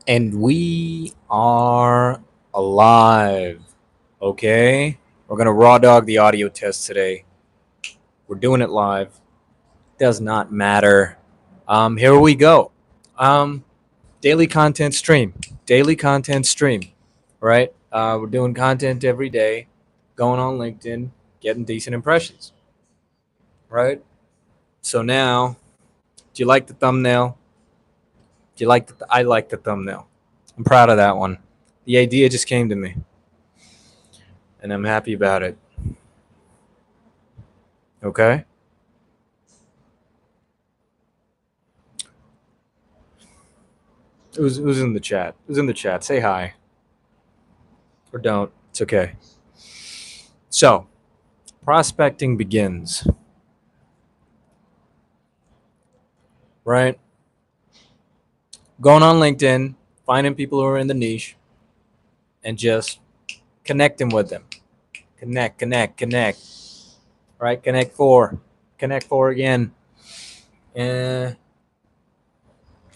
And we are alive. Okay? We're going to raw dog the audio test today. We're doing it live. Does not matter. Here we go. Um, daily content stream. Daily content stream. Right? We're doing content every day, going on LinkedIn, getting decent impressions. Right? So now, do you like the thumbnail? Do you like the? I like the thumbnail. I'm proud of that one. The idea just came to me, and I'm happy about it. Okay. Who's in the chat? Who's in the chat? Say hi or don't. It's okay. So, prospecting begins, right? Going on LinkedIn, finding people who are in the niche, and just connecting with them. Connect, connect, connect. Right? Connect four again, and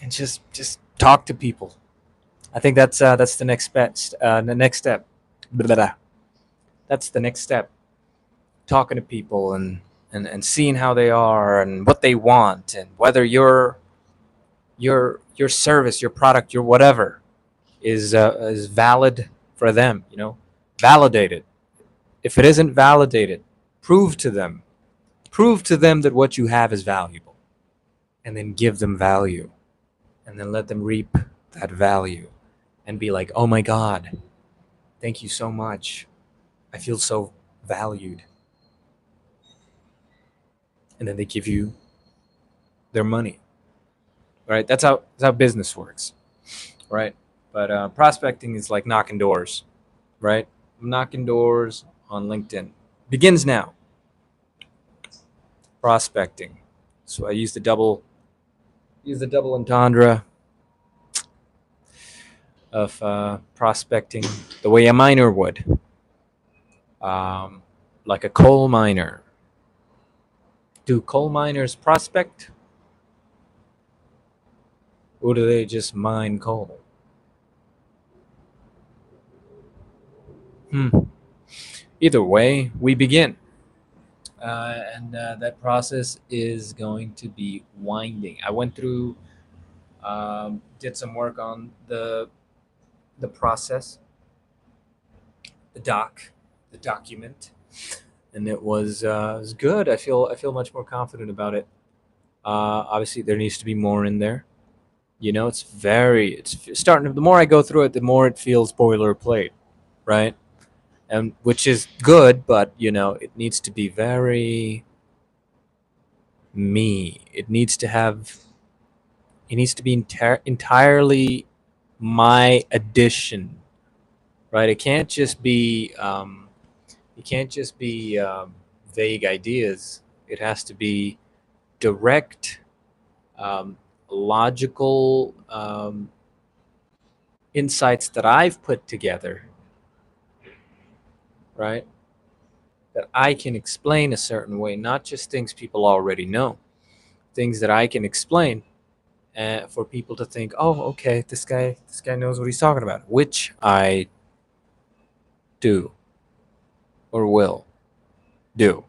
just talk to people. I think that's the next step. The next step. Blah, blah, blah. That's the next step. Talking to people and seeing how they are and what they want and whether your service, your product, your whatever is valid for them. Validate it. If it isn't validated, prove to them. Prove to them that what you have is valuable, and then give them value, and then let them reap that value, and be like, "Oh my God, thank you so much. I feel so valued." And then they give you their money. Right? That's how business works. Right? But prospecting is like knocking doors. Right? Knocking doors on LinkedIn begins now. Prospecting. So I use the double entendre of prospecting the way a miner would, um, like a coal miner. Do coal miners prospect, or do they just mine coal? Hmm. Either way, we begin. And that process is going to be winding. I went through, did some work on the process, the document, and it was good. I feel much more confident about it. Obviously, there needs to be more in there. It's starting. The more I go through it, the more it feels boilerplate, right? And which is good, but it needs to be very me. It needs to be entirely my addition, right? It can't just be vague ideas. It has to be direct, logical insights that I've put together, right? That I can explain a certain way, not just things people already know, things that I can explain for people to think, oh, okay, this guy knows what he's talking about, which I do or will do.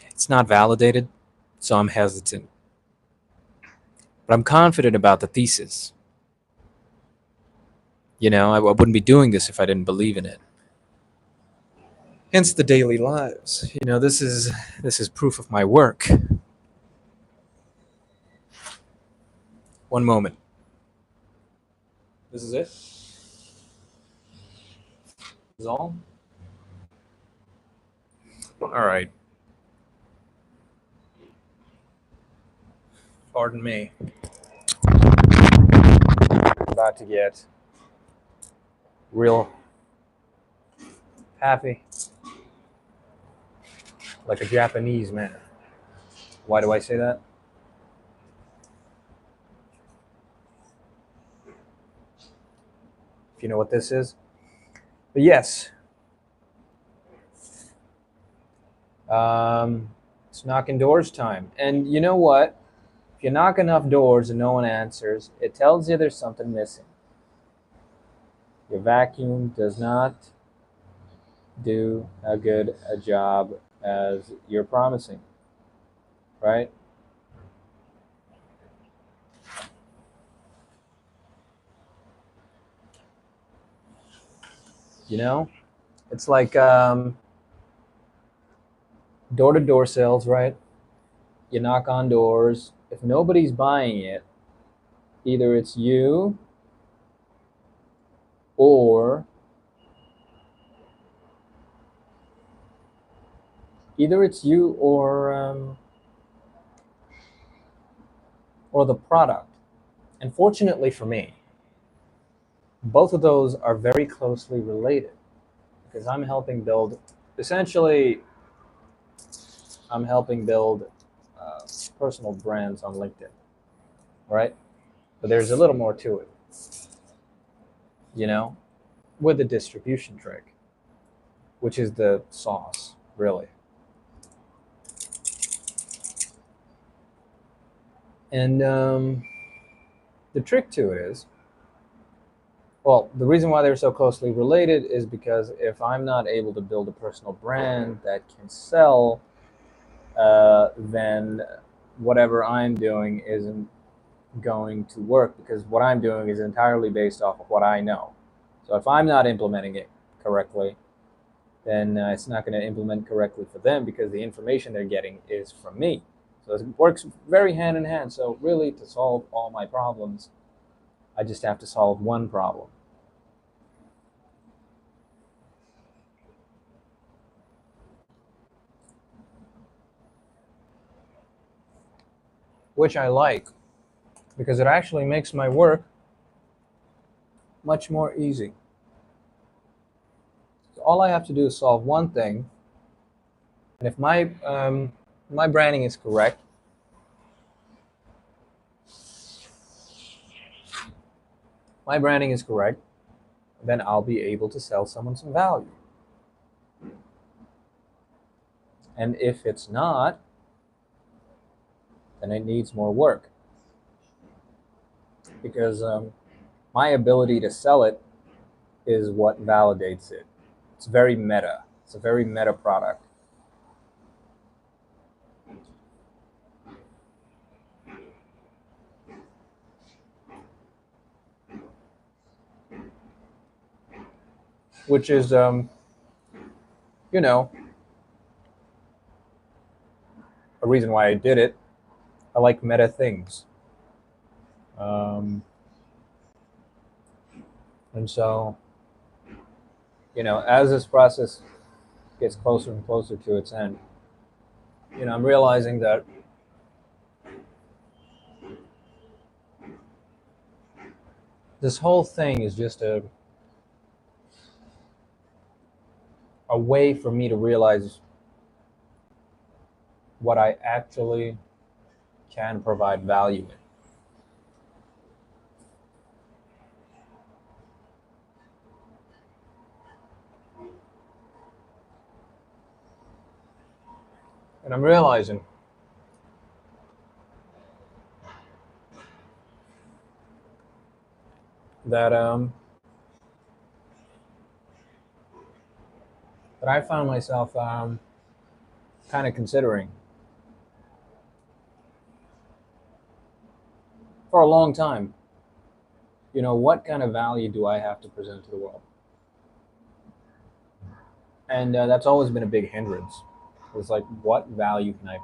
It's not validated, so I'm hesitant, but I'm confident about the thesis. I wouldn't be doing this if I didn't believe in it. Hence the daily lives. This is proof of my work. One moment. This is it. This is all. All right. Pardon me. About to get real happy, like a Japanese man. Why do I say that? If you know what this is. But yes. It's knocking doors time. And you know what? If you knock enough doors and no one answers, it tells you there's something missing. Your vacuum does not do a good a job as you're promising, right? You know, it's like door-to-door sales, right? You knock on doors. If nobody's buying it, either it's you or either it's you or the product. And fortunately for me, both of those are very closely related because essentially, I'm helping build personal brands on LinkedIn, right? But there's a little more to it, you know, with the distribution trick, which is the sauce, really. And the trick to it is, well, the reason why they're so closely related is because if I'm not able to build a personal brand that can sell, then whatever I'm doing isn't going to work because what I'm doing is entirely based off of what I know. So if I'm not implementing it correctly, then it's not going to implement correctly for them because the information they're getting is from me. So it works very hand in hand. So really, to solve all my problems, I just have to solve one problem. Which I like because it actually makes my work much more easy. So all I have to do is solve one thing, and if my branding is correct, then I'll be able to sell someone some value. And if it's not, then it needs more work because my ability to sell it is what validates it. It's very meta. It's a very meta product. Which is, you know, a reason why I did it. I like meta things. Um, and so, as this process gets closer and closer to its end, I'm realizing that this whole thing is just a way for me to realize what I actually can provide value in. And I'm realizing that that I found myself kind of considering for a long time. What kind of value do I have to present to the world? And that's always been a big hindrance. It's like, what value can I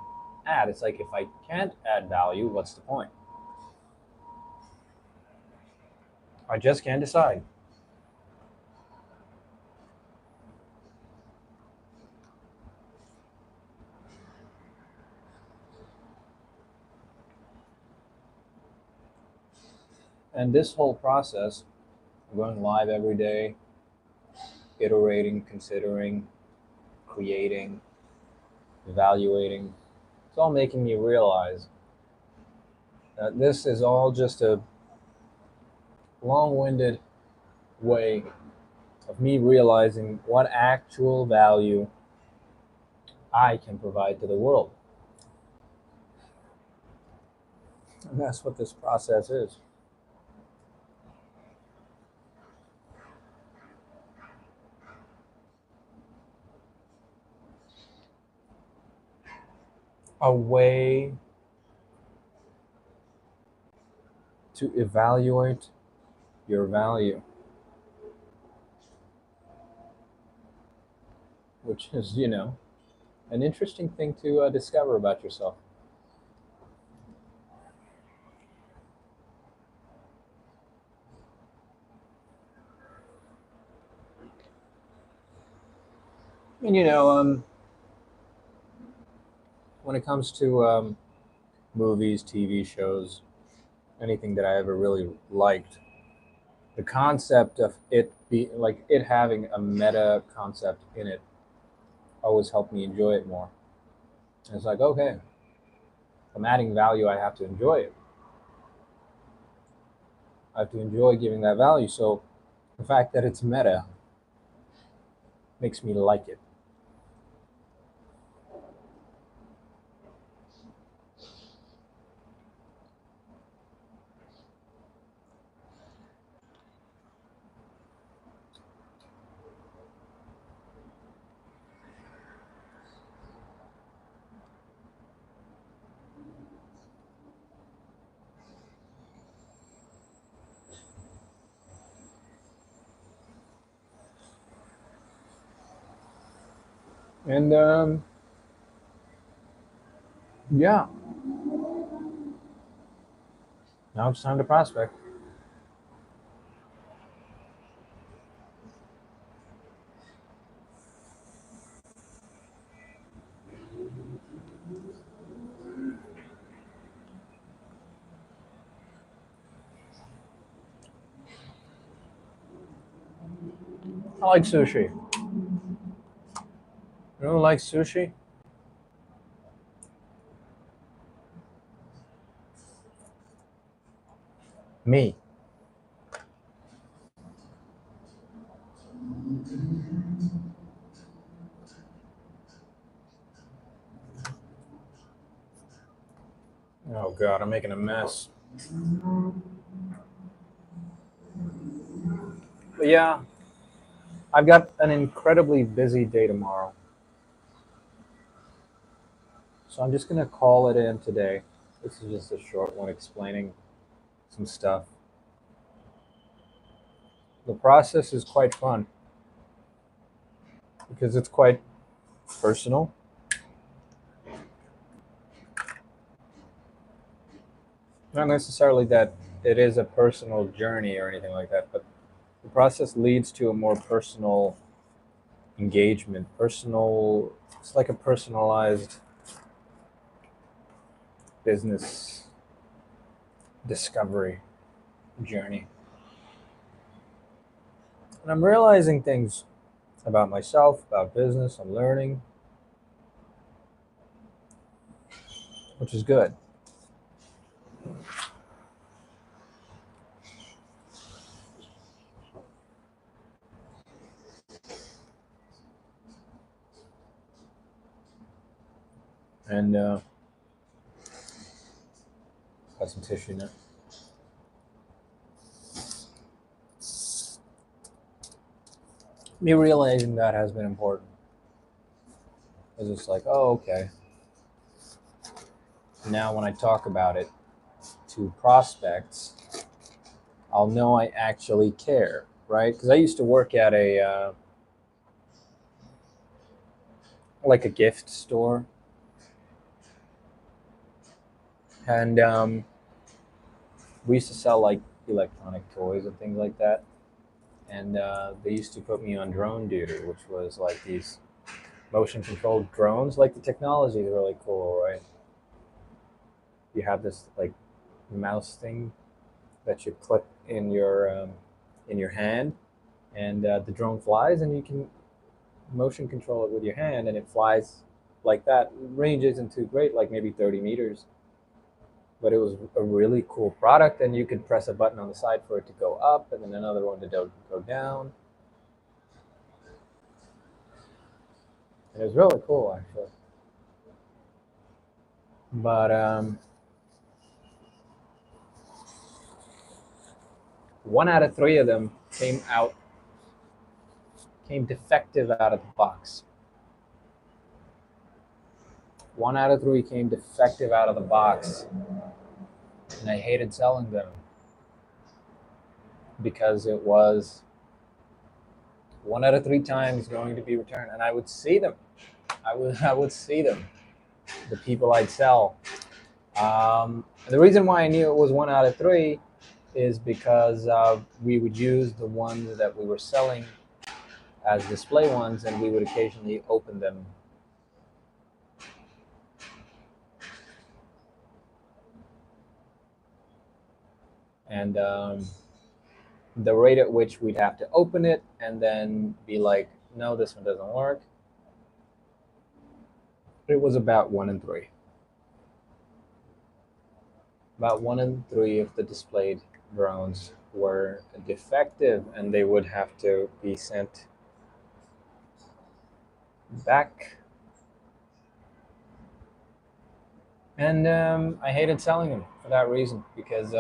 add? It's like, if I can't add value, what's the point? I just can't decide. And this whole process, going live every day, iterating, considering, creating, evaluating, it's all making me realize that this is all just a long-winded way of me realizing what actual value I can provide to the world. And that's what this process is. A way to evaluate your value, which is, an interesting thing to discover about yourself. And, when it comes to movies, TV shows, anything that I ever really liked, the concept of it be like it having a meta concept in it always helped me enjoy it more. And it's like, okay, if I'm adding value, I have to enjoy it. I have to enjoy giving that value. So the fact that it's meta makes me like it. And yeah, now it's time to prospect. I like sushi. You know who likes sushi? Me. Oh God, I'm making a mess. But yeah, I've got an incredibly busy day tomorrow. So I'm just gonna call it in today. This is just a short one explaining some stuff. The process is quite fun because it's quite personal. Not necessarily that it is a personal journey or anything like that, but the process leads to a more personal engagement. Personal, it's like a personalized business discovery journey. And I'm realizing things about myself, about business. I'm learning, which is good. And got some tissue now. Me realizing that has been important. Because it's like, oh, okay. Now, when I talk about it to prospects, I'll know I actually care, right? Because I used to work at a like a gift store, and we used to sell like electronic toys and things like that. And they used to put me on drone duty, which was like these motion controlled drones. Like the technology is really cool, right? You have this like mouse thing that you clip in your hand, and the drone flies, and you can motion control it with your hand, and it flies like that. Range isn't too great, like maybe 30 meters, but it was a really cool product, and you could press a button on the side for it to go up, and then another one to go down. And it was really cool, actually. But 1 out of 3 of them came defective out of the box. 1 out of 3 came defective out of the box, and I hated selling them because it was 1 out of 3 times going to be returned, and I would see them. I would see them. The people I'd sell. The reason why I knew it was 1 out of 3 is because we would use the ones that we were selling as display ones, and we would occasionally open them. And the rate at which we'd have to open it and then be like, no, this one doesn't work, it was about 1 in 3. About 1 in 3 of the displayed drones were defective, and they would have to be sent back. And I hated selling them for that reason, because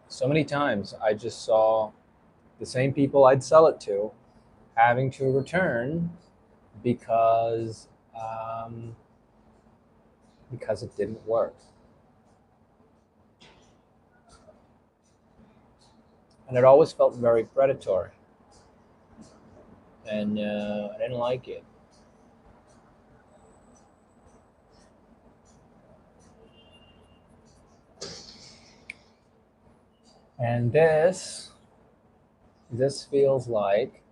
so many times I just saw the same people I'd sell it to having to return because it didn't work. And it always felt very predatory, and I didn't like it. And this feels like,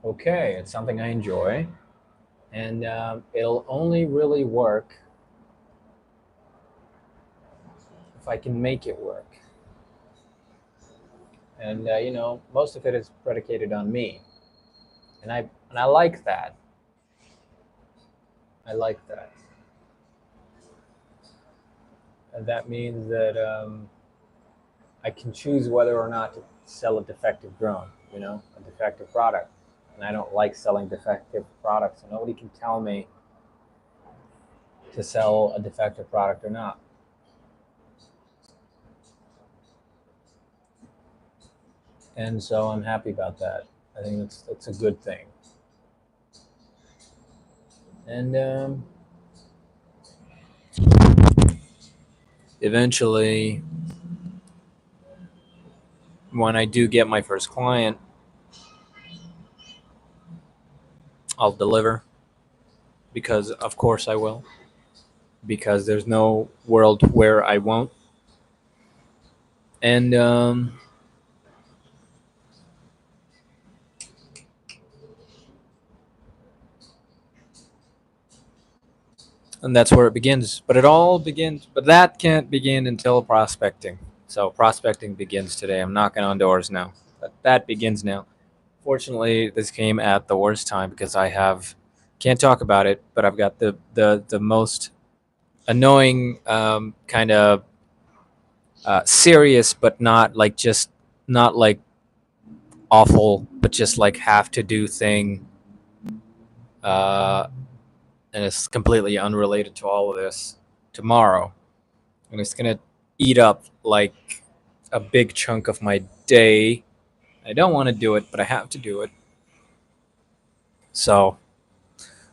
okay, it's something I enjoy, and it'll only really work if I can make it work. And most of it is predicated on me, and I like that. I like that. And that means that I can choose whether or not to sell a defective drone, a defective product. And I don't like selling defective products. So nobody can tell me to sell a defective product or not. And so I'm happy about that. I think that's a good thing. And eventually, when I do get my first client, I'll deliver, because of course I will, because there's no world where I won't. And that's where it begins. But that can't begin until prospecting. So prospecting begins today. I'm knocking on doors now. That begins now. Fortunately, this came at the worst time, because can't talk about it, but I've got the most annoying kind of serious, but not like awful, but just like have to do thing. And it's completely unrelated to all of this, tomorrow. And it's going to eat up like a big chunk of my day. I don't want to do it, but I have to do it. So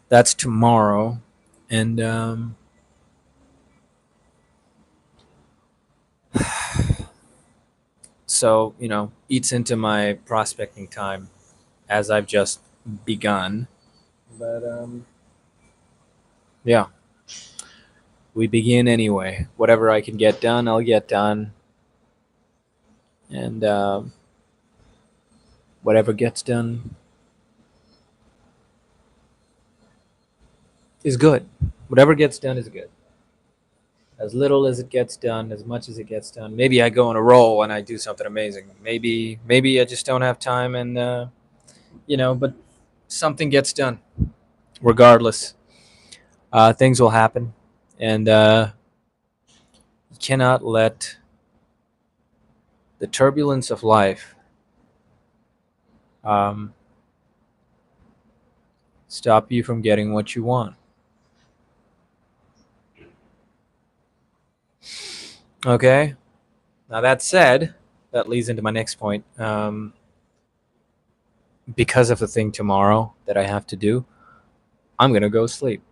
that's tomorrow. And so, eats into my prospecting time as I've just begun. But yeah, we begin anyway. Whatever I can get done, I'll get done. And whatever gets done is good. Whatever gets done is good. As little as it gets done, as much as it gets done. Maybe I go on a roll and I do something amazing. Maybe I just don't have time, and but something gets done. Regardless, things will happen, and you cannot let the turbulence of life stop you from getting what you want. Okay? Now that said, that leads into my next point. Because of the thing tomorrow that I have to do, I'm gonna go sleep,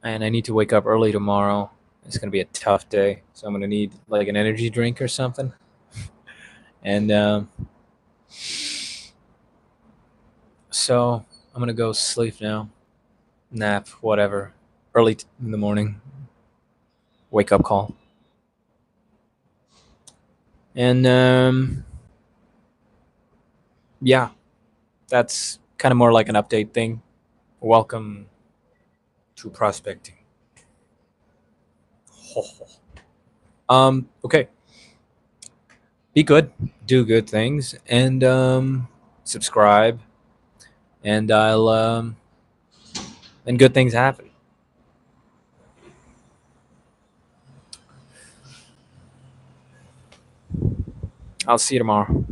and I need to wake up early tomorrow. It's gonna be a tough day, so I'm gonna need like an energy drink or something. And so I'm gonna go sleep now, nap, whatever. Early in the morning, wake up call, and yeah, that's kind of more like an update thing. Welcome to prospecting. Okay. Be good, do good things, and subscribe, and and good things happen. I'll see you tomorrow.